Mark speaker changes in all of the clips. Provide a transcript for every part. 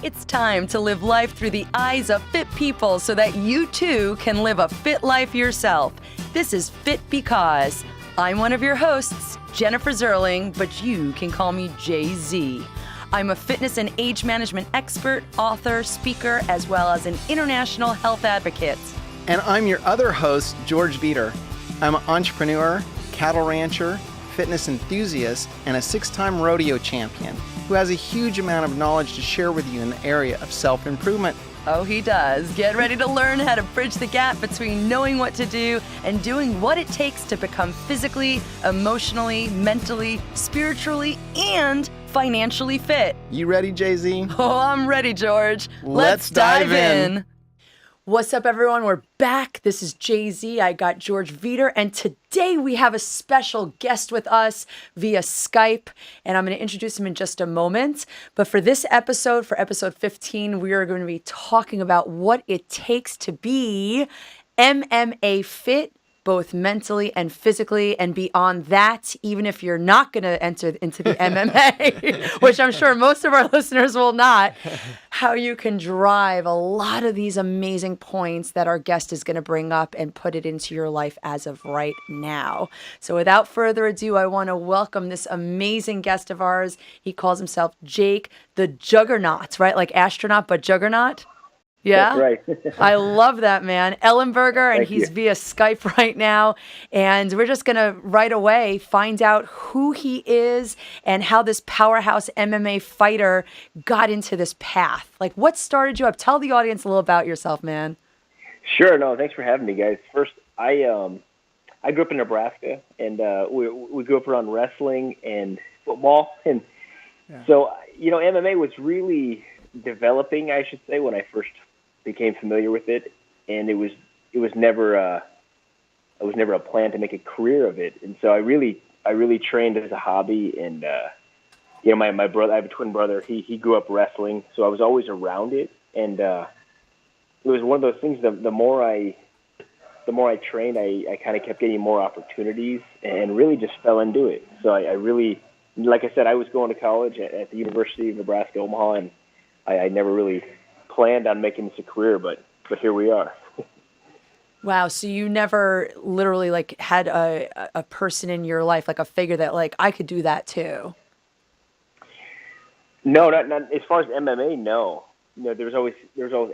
Speaker 1: It's time to live life through the eyes of fit people so that you too can live a fit life yourself. This is Fit Because. I'm one of your hosts, Jennifer Zerling, but you can call me Jay-Z. I'm a fitness and age management expert, author, speaker, as well as an international health advocate.
Speaker 2: And I'm your other host, George Veter. I'm an entrepreneur, cattle rancher, fitness enthusiast, and a 6-time rodeo champion who has a huge amount of knowledge to share with you in the area of self-improvement.
Speaker 1: Oh, he does. Get ready to learn how to bridge the gap between knowing what to do and doing what it takes to become physically, emotionally, mentally, spiritually, and financially fit.
Speaker 2: You ready, Jay-Z?
Speaker 1: Oh, I'm ready, George.
Speaker 2: Let's dive in.
Speaker 1: What's up, everyone? We're back. This is Jay-Z. I got George Veter, and today we have a special guest with us via Skype, and I'm going to introduce him in just a moment. But for this episode, for episode 15, we are going to be talking about what it takes to be MMA fit, both mentally and physically, and beyond that, even if you're not going to enter into the MMA, which I'm sure most of our listeners will not, how you can drive a lot of these amazing points that our guest is going to bring up and put it into your life as of right now. So without further ado, I want to welcome this amazing guest of ours. He calls himself Jake the Juggernaut, right? Like astronaut, but juggernaut? Yeah,
Speaker 3: that's right.
Speaker 1: I love that, man. Ellenberger, and he's via Skype right now. And we're just going to right away find out who he is and how this powerhouse MMA fighter got into this path. Like, what started you up? Tell the audience a little about yourself, man.
Speaker 3: Sure. No, thanks for having me, guys. First, I grew up in Nebraska, and we grew up around wrestling and football. And so, MMA was really developing, I should say, when I first became familiar with it, and it was never a plan to make a career of it. And so I really trained as a hobby. And my brother, I have a twin brother. He grew up wrestling, so I was always around it. And it was one of those things. The more I trained, I kind of kept getting more opportunities, and really just fell into it. So I really, like I said, I was going to college at the University of Nebraska Omaha, and I never really planned on making this a career, but here we are.
Speaker 1: Wow. So you never literally like had a person in your life, like a figure that like, I could do that too.
Speaker 3: No, not as far as MMA. No, there was always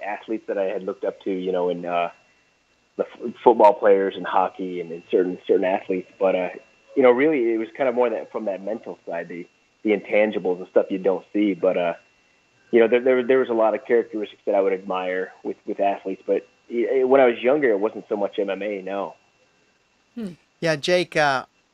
Speaker 3: athletes that I had looked up to, in the football players and hockey and in certain athletes. But really it was kind of more that from that mental side, the intangibles and stuff you don't see. But there was a lot of characteristics that I would admire with athletes, but when I was younger, it wasn't so much MMA, no.
Speaker 2: Yeah, Jake,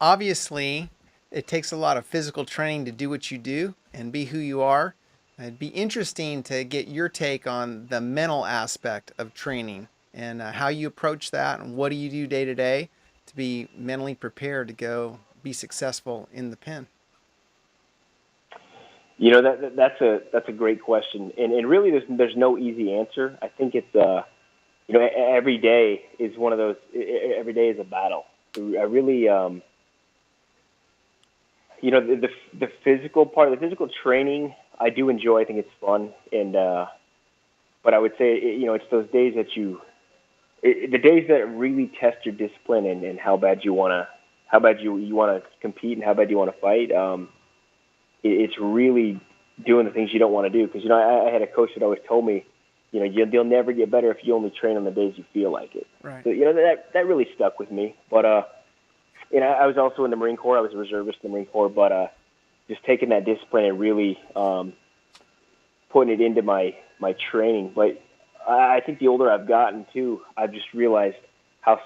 Speaker 2: obviously it takes a lot of physical training to do what you do and be who you are. It'd be interesting to get your take on the mental aspect of training and how you approach that, and what do you do day to day to be mentally prepared to go be successful in the pen.
Speaker 3: That's a great question, and really there's no easy answer. I think it's every day is one of those. Every day is a battle. I really the physical part, the physical training, I do enjoy. I think it's fun, and but I would say it's those days that the days that really test your discipline and how bad you want to compete and how bad you want to fight. It's really doing the things you don't want to do. Because, I had a coach that always told me, you'll never get better if you only train on the days you feel like it.
Speaker 2: Right.
Speaker 3: So, that really stuck with me. But, I was also in the Marine Corps. I was a reservist in the Marine Corps. But just taking that discipline and really putting it into my training. But I think the older I've gotten, too, I've just realized how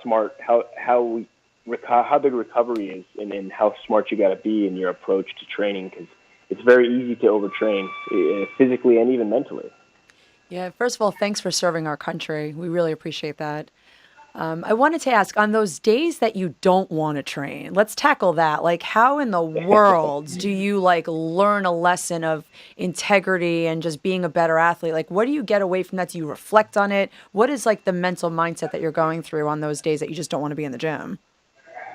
Speaker 3: big recovery is and how smart you got to be in your approach to training, because it's very easy to overtrain physically and even mentally.
Speaker 1: Yeah, first of all, thanks for serving our country. We really appreciate that. I wanted to ask, on those days that you don't want to train, let's tackle that. Like, how in the world do you learn a lesson of integrity and just being a better athlete? Like, what do you get away from that? Do you reflect on it? What is the mental mindset that you're going through on those days that you just don't want to be in the gym?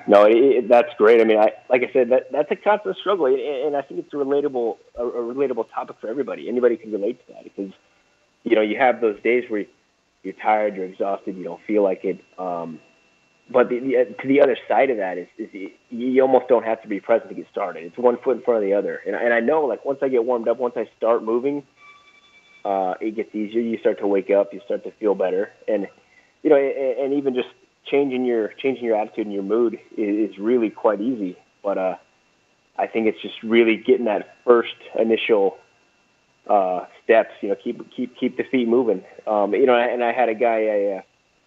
Speaker 3: No, that's great. I mean, like I said, that's a constant struggle, and I think it's a relatable topic for everybody. Anybody can relate to that because, you have those days where you're tired, you're exhausted, you don't feel like it. But to the other side of that is you almost don't have to be present to get started. It's one foot in front of the other. And I know, like, once I get warmed up, once I start moving, it gets easier. You start to wake up, you start to feel better, and and even just changing your attitude and your mood is really quite easy. But I think it's just really getting that first initial steps. Keep the feet moving. And I had a guy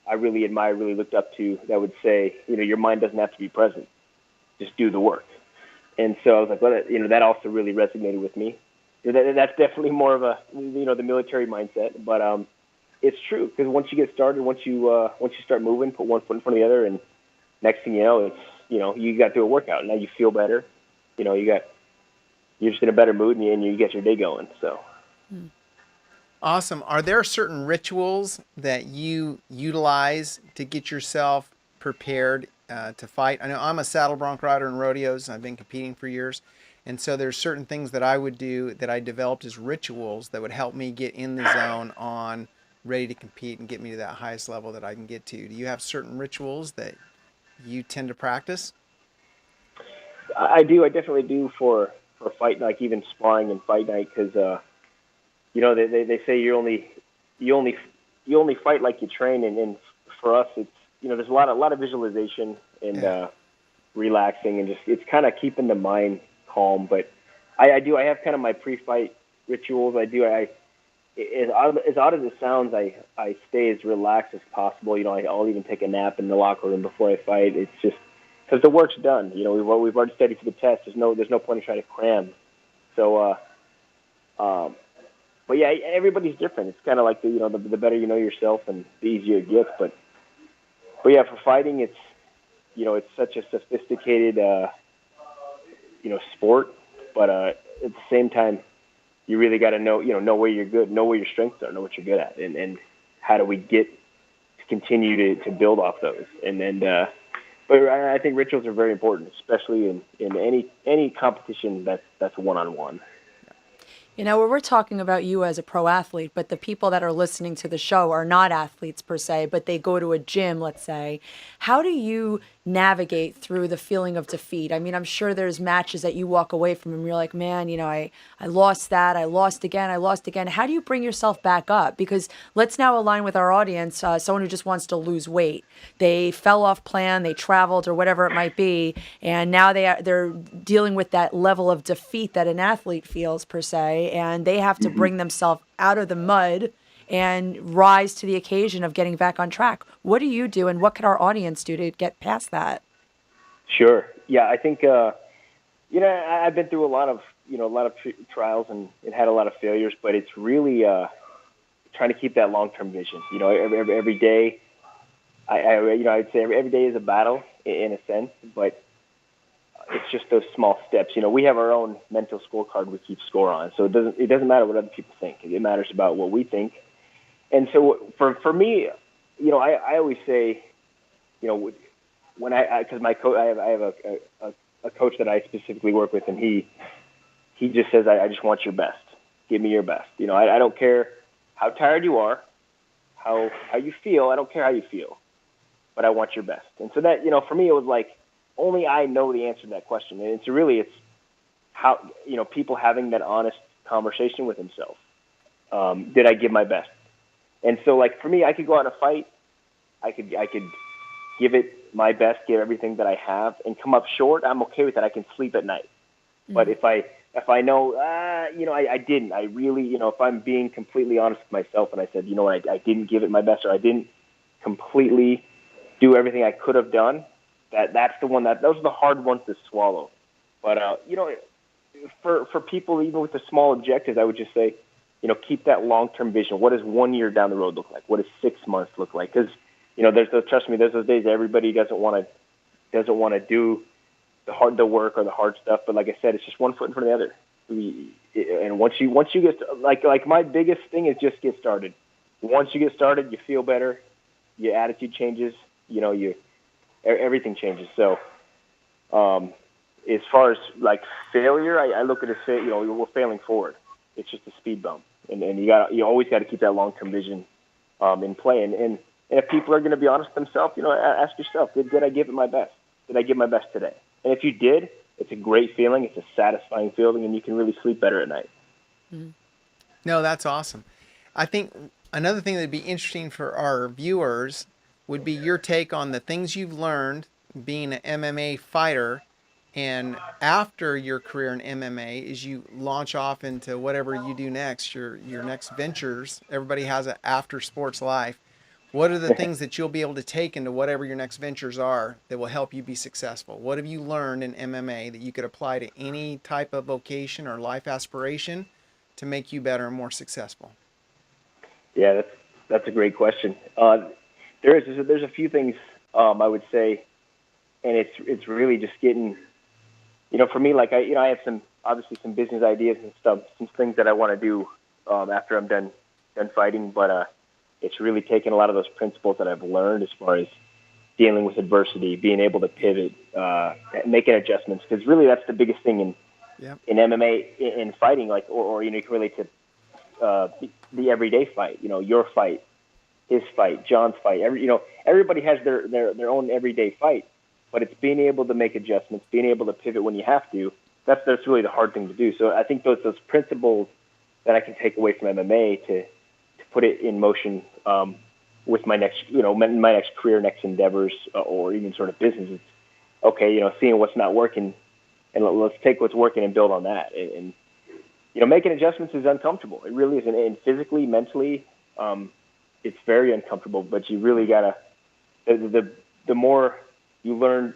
Speaker 3: I really admire, really looked up to, that would say, your mind doesn't have to be present, just do the work. And so I was like, well, that also really resonated with me. That's definitely more of a the military mindset, but it's true, because once you get started, once you start moving, put one foot in front of the other, and next thing you know, it's you got through a workout. Now you feel better. You're just in a better mood, and you get your day going. So.
Speaker 2: Awesome. Are there certain rituals that you utilize to get yourself prepared to fight? I know I'm a saddle bronc rider in rodeos, and I've been competing for years. And so there's certain things that I would do that I developed as rituals that would help me get in the zone on ready to compete and get me to that highest level that I can get to. Do you have certain rituals that you tend to practice?
Speaker 3: I do. I definitely do for fight, like even sparring and fight night, because they say you only fight like you train, and for us it's there's a lot of visualization and relaxing, and just it's kind of keeping the mind calm. But I have kind of my pre-fight rituals. As odd as it sounds, I stay as relaxed as possible. I'll even take a nap in the locker room before I fight. It's just because the work's done. We've already studied for the test. There's no point in trying to cram. So, but yeah, everybody's different. It's kind of like the better you know yourself, and the easier it gets. But yeah, for fighting, it's it's such a sophisticated sport. But at the same time, you really got to know where you're good, know where your strengths are, know what you're good at, and how do we get to continue to build off those. But I think rituals are very important, especially in any competition that's one-on-one.
Speaker 1: We're talking about you as a pro athlete, but the people that are listening to the show are not athletes per se, but they go to a gym, let's say. How do you navigate through the feeling of defeat? I mean, I'm sure there's matches that you walk away from and you're like, man, I lost that. I lost again. How do you bring yourself back up? Because let's now align with our audience, someone who just wants to lose weight. They fell off plan, they traveled or whatever it might be, and now they're dealing with that level of defeat that an athlete feels per se. And they have to bring themselves out of the mud and rise to the occasion of getting back on track. What do you do, and what can our audience do to get past that?
Speaker 3: Sure. Yeah, I think I've been through a lot of trials and had a lot of failures, but it's really trying to keep that long-term vision. Every day, I'd say every day is a battle in a sense, but it's just those small steps. We have our own mental scorecard we keep score on, so it doesn't matter what other people think. It matters about what we think. And so for me, I always say, when because my coach, I have a coach that I specifically work with, and he just says, I just want your best. Give me your best. I don't care how tired you are, how you feel. I don't care how you feel, but I want your best. And so that, for me, it was like, only I know the answer to that question. And it's how, people having that honest conversation with himself. Did I give my best? And so, like, for me, I could go out and fight. I could give it my best, give everything that I have, and come up short. I'm okay with that. I can sleep at night. Mm-hmm. But if I know, I didn't. I really, if I'm being completely honest with myself, and I said, I didn't give it my best, or I didn't completely do everything I could have done. That's the one those are the hard ones to swallow. But for people, even with the small objectives, I would just say, keep that long-term vision. What does 1 year down the road look like? What does 6 months look like? Because trust me, there's those days everybody doesn't want to do the work or the hard stuff. But like I said, it's just one foot in front of the other. And once you get like my biggest thing is just get started. Once you get started, you feel better. Your attitude changes. Everything changes. So As far as like failure, I look at it as, we're failing forward. It's just a speed bump, and you always got to keep that long-term vision in play. And if people are going to be honest with themselves, ask yourself, did I give it my best? Did I give my best today? And if you did, it's a great feeling. It's a satisfying feeling, and you can really sleep better at night.
Speaker 1: Mm-hmm.
Speaker 2: No, that's awesome. I think another thing that'd be interesting for our viewers would be your take on the things you've learned being an MMA fighter, and after your career in MMA, as you launch off into whatever you do next, your next ventures. Everybody has an after sports life. What are the things that you'll be able to take into whatever your next ventures are that will help you be successful? What have you learned in MMA that you could apply to any type of vocation or life aspiration to make you better and more successful?
Speaker 3: Yeah, that's a great question. There's a few things I would say, and it's really just getting, for me, like I have obviously some business ideas and stuff, some things that I want to do after I'm done fighting, but it's really taken a lot of those principles that I've learned as far as dealing with adversity, being able to pivot, making adjustments, because really that's the biggest thing in MMA, in fighting, like, or you can relate to the everyday fight, your fight, his fight, John's fight. Everybody has their own everyday fight, but it's being able to make adjustments, being able to pivot when you have to. That's really the hard thing to do. So I think those principles that I can take away from MMA to put it in motion with my next, my next career, next endeavors, or even sort of business. It's okay, seeing what's not working, and let's take what's working and build on that. And making adjustments is uncomfortable. It really is, and physically, mentally, it's very uncomfortable. But you really gotta. The more you learn,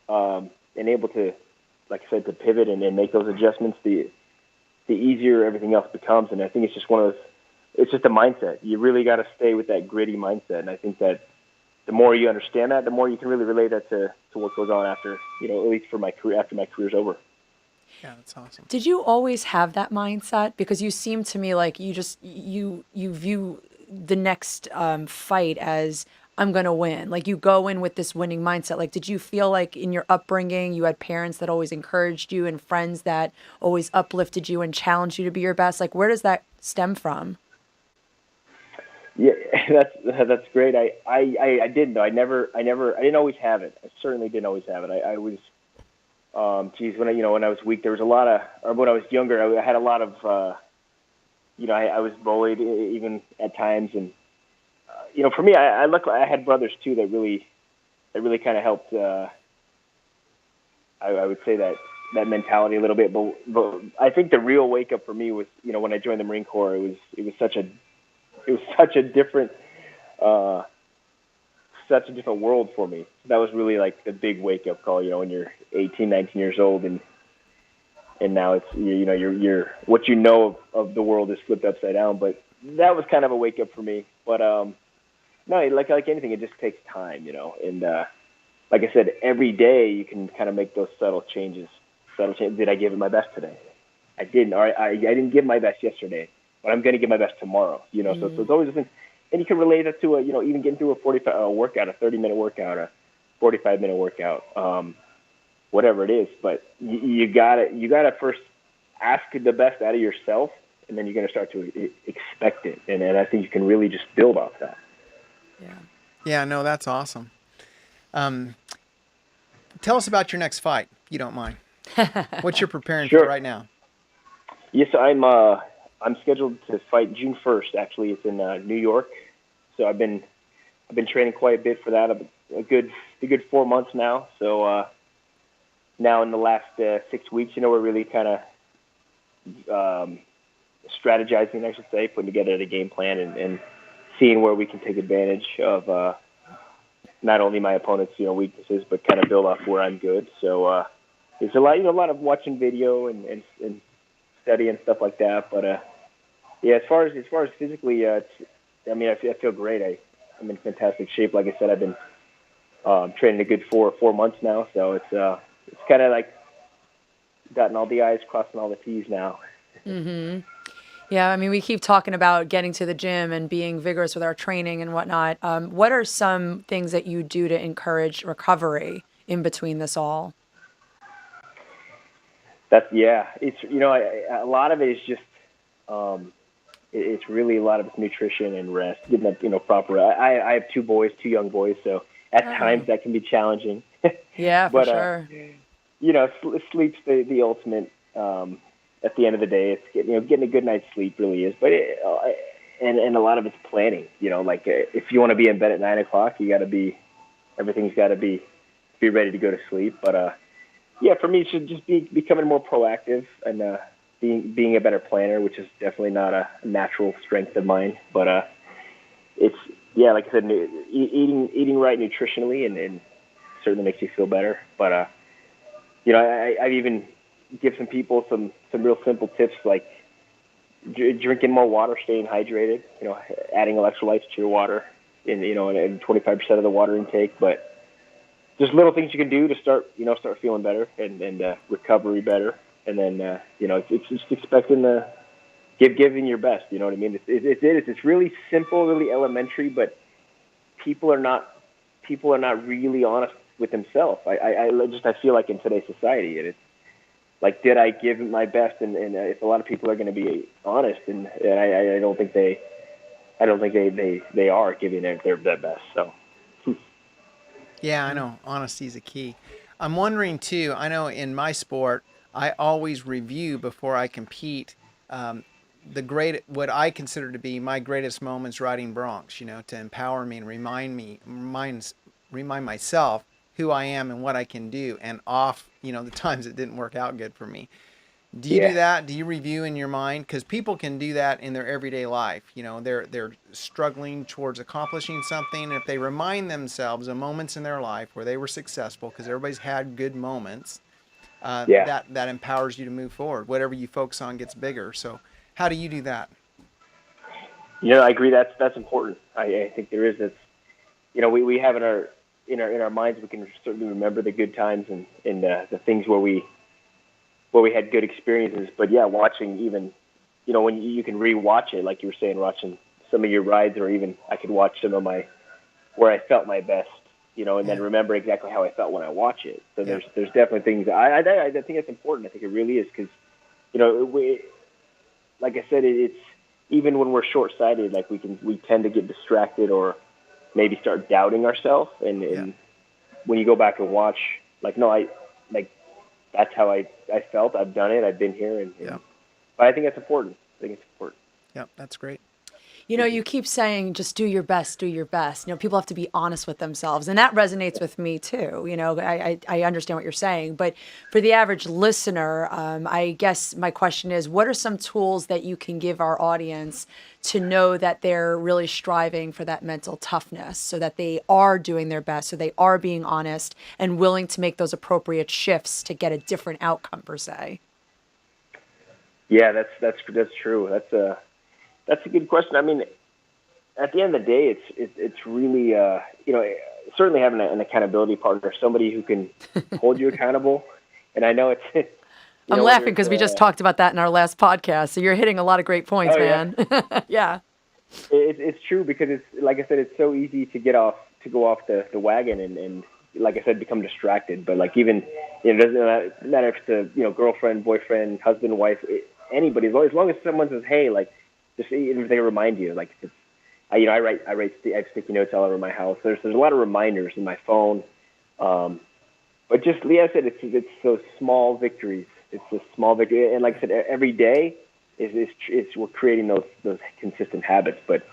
Speaker 3: and able to, like I said, to pivot and make those adjustments, the easier everything else becomes. And I think it's just one of those. It's just a mindset. You really got to stay with that gritty mindset. And I think that the more you understand that, the more you can really relate that to what goes on after, at least for my career, after my career's over.
Speaker 2: Yeah, that's awesome.
Speaker 1: Did you always have that mindset? Because you seem to me like you view the next fight as, I'm going to win. Like, you go in with this winning mindset. Like, did you feel like in your upbringing, you had parents that always encouraged you and friends that always uplifted you and challenged you to be your best? Like, where does that stem from?
Speaker 3: Yeah, that's great. I didn't though. I didn't always have it. I certainly didn't always have it. I was, when I was weak, there was a lot of, or when I was younger, I had a lot of, I was bullied even at times, and for me, I had brothers too that really kind of helped. I would say that mentality a little bit, but I think the real wake up for me was, when I joined the Marine Corps, it was such a different world for me. That was really like the big wake up call, when you're 18, 19 years old, and now it's, you're what of the world is flipped upside down. But that was kind of a wake up for me. But no, like anything, it just takes time, and like I said, every day you can kind of make those subtle changes. Did I give it my best today? I didn't. Or I didn't give my best yesterday, but I'm going to give my best tomorrow. So it's always been, and you can relate that to even getting through a 45 workout, a 30-minute workout, a 45-minute workout, whatever it is. But you gotta first ask the best out of yourself, and then you're going to start to expect it, and I think you can really just build off that.
Speaker 1: Yeah.
Speaker 2: Yeah. No, that's awesome. Tell us about your next fight, if you don't mind. What you're preparing for right now?
Speaker 3: Yes, I'm scheduled to fight June 1st. Actually, it's in New York. So I've been training quite a bit for that. A good 4 months now. So now in the last 6 weeks, we're really kind of strategizing, I should say, putting together the game plan and seeing where we can take advantage of not only my opponent's weaknesses, but kind of build off where I'm good. So it's a lot of watching video and study and stuff like that. But yeah, as far as physically, I feel great. I'm in fantastic shape. Like I said, I've been training a good 4 months now, so it's kind of like dotting all the I's, crossing all the T's now.
Speaker 1: Mm-hmm. Yeah, we keep talking about getting to the gym and being vigorous with our training and whatnot. What are some things that you do to encourage recovery in between this all?
Speaker 3: It's a lot of it is just it's really a lot of it's nutrition and rest, getting that proper. I have two young boys, so at times that can be challenging.
Speaker 1: Yeah, for
Speaker 3: but
Speaker 1: sure.
Speaker 3: Sleep's the ultimate. At the end of the day, it's getting a good night's sleep really is, but and a lot of it's planning. If you want to be in bed at 9 o'clock, everything's got to be ready to go to sleep. But for me, it should just be becoming more proactive and being a better planner, which is definitely not a natural strength of mine. But it's like I said, eating right nutritionally and certainly makes you feel better. But I've even give some people some real simple tips like drinking more water, staying hydrated. Adding electrolytes to your water, and 25% of the water intake, but just little things you can do to start feeling better and recovery better. And then, it's just expecting to giving your best. You know what I mean? It's really simple, really elementary, but people are not really honest with themselves. I feel like in today's society, and it's like, did I give my best? And if a lot of people are going to be honest, and I don't think they are giving their best. So.
Speaker 2: Yeah, I know. Honesty is a key. I'm wondering too, I know in my sport, I always review before I compete what I consider to be my greatest moments riding broncs, to empower me and remind myself who I am and what I can do, and off, the times it didn't work out good for me. Do you do that? Do you review in your mind? Because people can do that in their everyday life. They're struggling towards accomplishing something. And if they remind themselves of moments in their life where they were successful, because everybody's had good moments, that empowers you to move forward. Whatever you focus on gets bigger. So how do you do that?
Speaker 3: I agree. That's important. I think there is this. We have in our minds, we can certainly remember the good times and the things where we had good experiences. But watching even, when you can rewatch it, like you were saying, watching some of your rides, or even I could watch some of where I felt my best, and then remember exactly how I felt when I watch it. So there's definitely things I think that's important. I think it really is, because, like I said, it's even when we're short-sighted, like we tend to get distracted or maybe start doubting ourselves. And when you go back and watch, that's how I felt. I've done it. I've been here. But I think that's important.
Speaker 2: Yeah, that's great.
Speaker 1: You keep saying just do your best, do your best. People have to be honest with themselves. And that resonates with me too. I understand what you're saying. But for the average listener, I guess my question is, what are some tools that you can give our audience to know that they're really striving for that mental toughness, so that they are doing their best, so they are being honest and willing to make those appropriate shifts to get a different outcome, per se?
Speaker 3: Yeah, that's true. That's a good question. I mean, at the end of the day, it's really certainly having an accountability partner, somebody who can hold you accountable. And I know it's.
Speaker 1: I'm laughing because we just talked about that in our last podcast. So you're hitting a lot of great points, man. Yeah.
Speaker 3: It's true, because it's, like I said, it's so easy to go off the wagon and like I said, become distracted. But like, even it doesn't matter if it's a girlfriend, boyfriend, husband, wife, anybody, as long as someone says, hey, like, just even if they remind you, like, I have sticky notes all over my house. There's a lot of reminders in my phone. But just, I said, it's those small victories. It's the small victory, and like I said, every day we're creating those consistent habits. But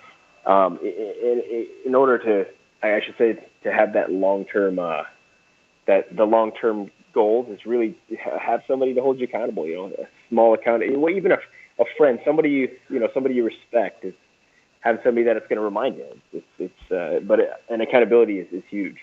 Speaker 3: in order to, I should say, to have that long-term, the long-term goals is really have somebody to hold you accountable. A small even a friend, somebody you respect, is have somebody that it's going to remind you. But accountability is huge.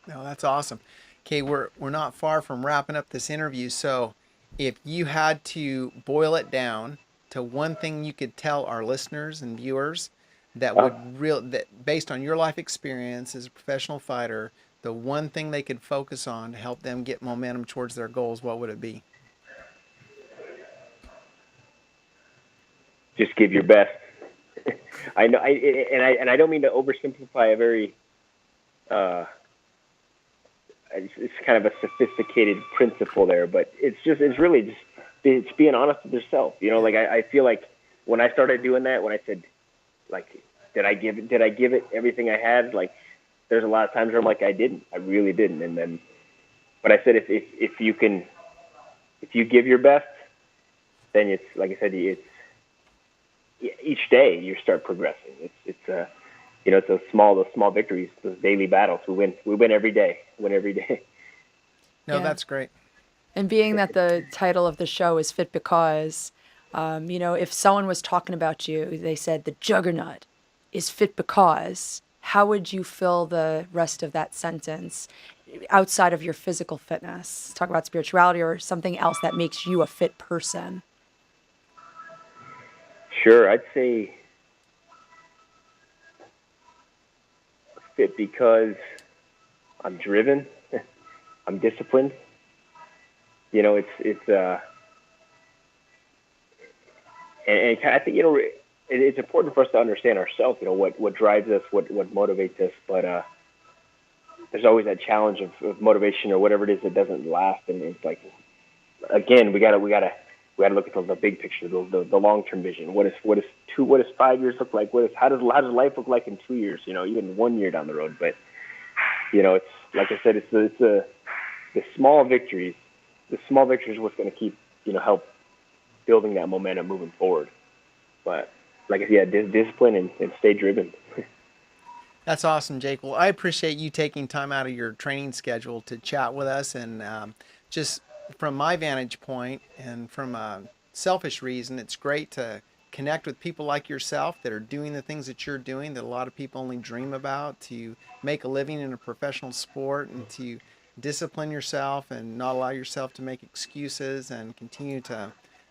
Speaker 2: No, that's awesome. Okay, we're not far from wrapping up this interview. So, if you had to boil it down to one thing you could tell our listeners and viewers that that based on your life experience as a professional fighter, the one thing they could focus on to help them get momentum towards their goals, what would it be?
Speaker 3: Just give your best. I know, and I don't mean to oversimplify a very it's kind of a sophisticated principle there, but it's really just it's being honest with yourself. You know, like I feel like when I started doing that, when I said, like, did I give it everything I had? Like, there's a lot of times where I'm like, I really didn't. And then, but I said, if you give your best, then it's, like I said, it's each day you start progressing. It's those small victories, those daily battles. We win every day. No,
Speaker 1: Yeah.
Speaker 2: That's great.
Speaker 1: And being that the title of the show is Fit Because, if someone was talking about you, they said the juggernaut is fit because, how would you fill the rest of that sentence outside of your physical fitness? Talk about spirituality or something else that makes you a fit person.
Speaker 3: Sure, I'd say fit because I'm driven, I'm disciplined. You know, and I think, it's important for us to understand ourselves, what drives us, what motivates us. But there's always that challenge of motivation or whatever it is that doesn't last. And it's like, again, we gotta look at the big picture, the long-term vision. What does 5 years look like? How does life look like in 2 years? Even 1 year down the road. But it's like I said, it's the small victories. The small victories are what's going to keep help building that momentum moving forward. But like I said, discipline and stay driven.
Speaker 2: That's awesome, Jake. Well, I appreciate you taking time out of your training schedule to chat with us. And just from my vantage point and from a selfish reason, it's great to connect with people like yourself that are doing the things that you're doing that a lot of people only dream about, to make a living in a professional sport and to discipline yourself and not allow yourself to make excuses and continue to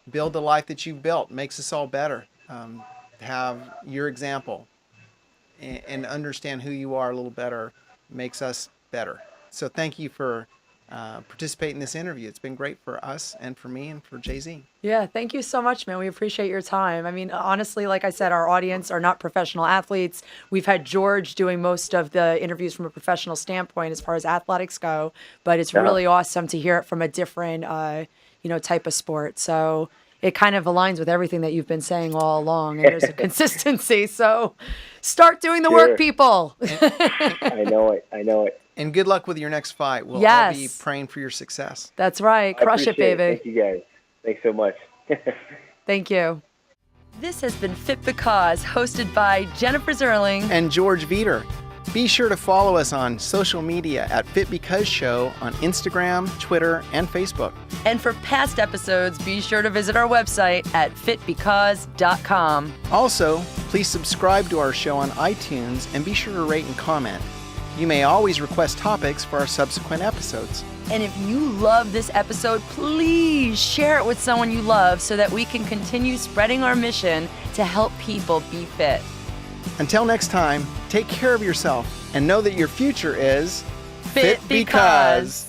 Speaker 2: build the life that you've built. Makes us all better. Have your example and understand who you are a little better makes us better. So thank you for participating in this interview. It's been great for us and for me and for Jay-Z.
Speaker 1: Yeah, thank you so much, man. We appreciate your time. I mean, honestly, like I said, our audience are not professional athletes. We've had George doing most of the interviews from a professional standpoint as far as athletics go, but it's really awesome to hear it from a different, type of sport. So it kind of aligns with everything that you've been saying all along, and there's a consistency. So start doing the work, people.
Speaker 3: I know it.
Speaker 2: And good luck with your next fight. We'll
Speaker 1: Yes.
Speaker 2: all be praying for your success.
Speaker 1: That's right. Crush it, baby.
Speaker 3: Thank you, guys. Thanks so much.
Speaker 1: Thank you. This has been Fit Because, hosted by Jennifer Zerling
Speaker 2: And George Vietor. Be sure to follow us on social media at Fit Because Show on Instagram, Twitter, and Facebook.
Speaker 1: And for past episodes, be sure to visit our website at fitbecause.com.
Speaker 2: Also, please subscribe to our show on iTunes and be sure to rate and comment. You may always request topics for our subsequent episodes.
Speaker 1: And if you love this episode, please share it with someone you love so that we can continue spreading our mission to help people be fit.
Speaker 2: Until next time, take care of yourself and know that your future is
Speaker 1: Fit because.